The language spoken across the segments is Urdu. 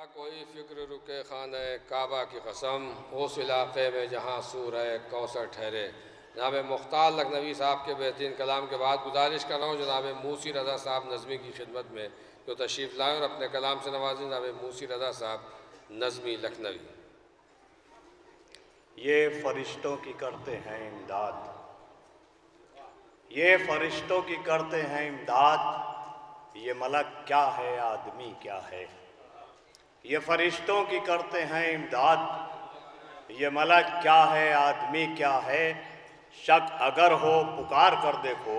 نہ کوئی فکر رکے خانہ کعبہ کی قسم اس علاقے میں جہاں سورہ کوثر ٹھہرے۔ جناب مختار لکھنوی صاحب کے بہترین کلام کے بعد گزارش کر رہا ہوں جناب موسی رضا صاحب نظمی کی خدمت میں جو تشریف لائیں اور اپنے کلام سے نوازیں۔ جناب موسی رضا صاحب نظمی لکھنوی۔ یہ فرشتوں کی کرتے ہیں امداد، یہ فرشتوں کی کرتے ہیں امداد، یہ ملک کیا ہے آدمی کیا ہے۔ یہ فرشتوں کی کرتے ہیں امداد، یہ ملک کیا ہے آدمی کیا ہے۔ شک اگر ہو پکار کر دیکھو،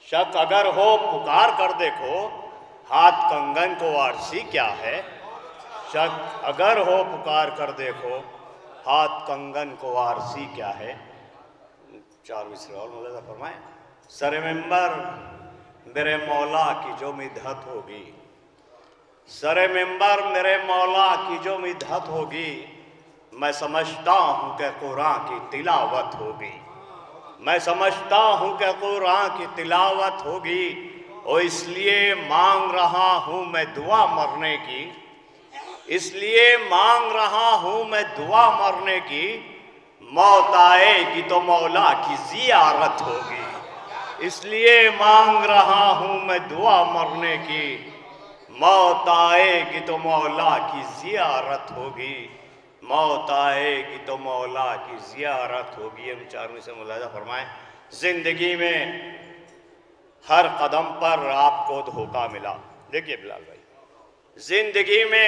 شک اگر ہو پکار کر دیکھو، ہاتھ کنگن کو آرسی کیا ہے۔ شک اگر ہو پکار کر دیکھو، ہاتھ کنگن کو آرسی کیا ہے۔ چار مصرے اور ملاحظہ فرمائیں۔ سر ممبر میرے مولا کی جو مدحت ہوگی، سر ممبر میرے مولا کی جو مدحت ہوگی، میں سمجھتا ہوں کہ قرآن کی تلاوت ہوگی، میں سمجھتا ہوں کہ قرآن کی تلاوت ہوگی، اور اس لیے مانگ رہا ہوں میں دعا مرنے کی، اس لیے مانگ رہا ہوں میں دعا مرنے کی، موت آئے گی تو مولا کی زیارت ہوگی۔ اس لیے مانگ رہا ہوں میں دعا مرنے کی، موت آئے گی تو مولا کی زیارت ہوگی، موت آئے گی تو مولا کی زیارت ہوگی۔ ہم چاروں سے ملاحظہ فرمائیں۔ زندگی میں ہر قدم پر آپ کو دھوکہ ملا۔ دیکھیے بلال بھائی، زندگی میں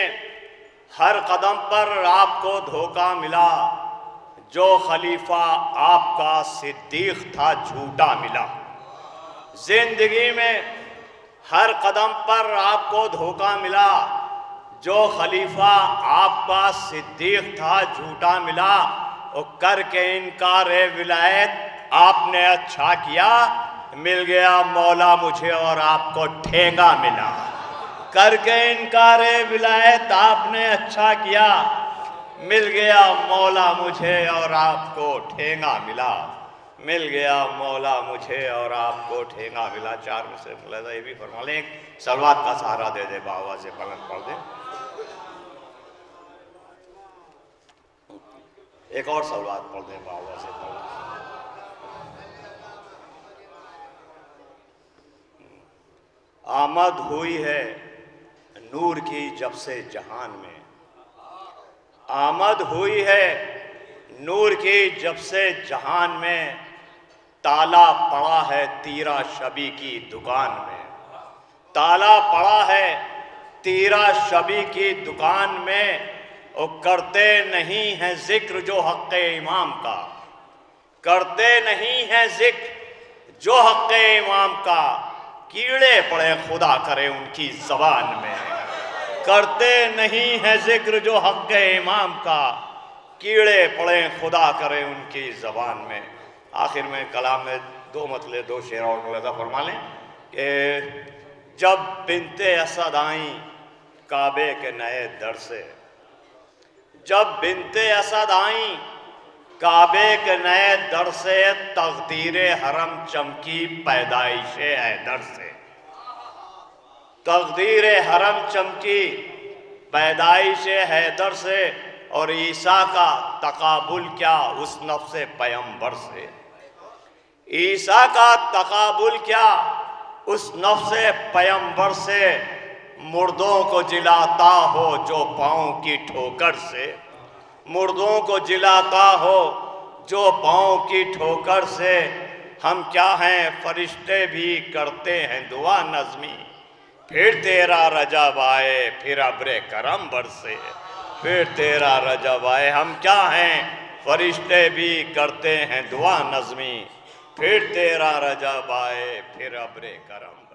ہر قدم پر آپ کو دھوکہ ملا، جو خلیفہ آپ کا صدیق تھا جھوٹا ملا۔ زندگی میں ہر قدم پر آپ کو دھوکہ ملا، جو خلیفہ آپ کا صدیق تھا جھوٹا ملا، اور کر کے انکار ولایت آپ نے اچھا کیا، مل گیا مولا مجھے اور آپ کو ٹھینگا ملا۔ کر کے انکار ولایت آپ نے اچھا کیا، مل گیا مولا مجھے اور آپ کو ٹھینگا ملا، مل گیا مولا مجھے اور آپ کو ٹھینگا ملا۔ چار میں سے ملاحظہ یہ بھی فرما لیں، ایک سلوات کا سہارا دے دے بآواز بلند پڑھ دیں، ایک اور سلوات پڑھ دیں بآواز بلند۔ آمد ہوئی ہے نور کی جب سے جہان میں، آمد ہوئی ہے نور کی جب سے جہان میں، تالا پڑا ہے تیرا شبی کی دکان میں، تالا پڑا ہے تیرا شبی کی دکان میں، اور کرتے نہیں ہیں ذکر جو حق امام کا، کرتے نہیں ہیں ذکر جو حق امام کا، کیڑے پڑے خدا کرے ان کی زبان میں۔ کرتے نہیں ہیں ذکر جو حق امام کا، کیڑے پڑے خدا کرے ان کی زبان میں۔ آخر میں کلام میں دو مطلع دو شعر اور ملاحظہ فرما لیں کہ جب بنت اسد آئیں کعبے کے نئے در سے، جب بنت اسد آئیں کعبے کے نئے در سے، تقدیر حرم چمکی پیدائش حیدر سے، تقدیر حرم چمکی پیدائش حیدر سے، اور عیسیٰ کا تقابل کیا اس نفس پیغمبر سے، عیسیٰ کا تقابل کیا اس نفس پیغمبر سے، مردوں کو جلاتا ہو جو پاؤں کی ٹھوکر سے، مردوں کو جلاتا ہو جو پاؤں کی ٹھوکر سے، ہم کیا ہیں فرشتے بھی کرتے ہیں دعا نظمی، پھر تیرا رجب آئے پھر ابر کرم برسے، پھر تیرا رجب آئے۔ ہم کیا ہیں فرشتے بھی کرتے ہیں دعا نظمی، پھر تیرا رجب آئے پھر ابر کرم برسے۔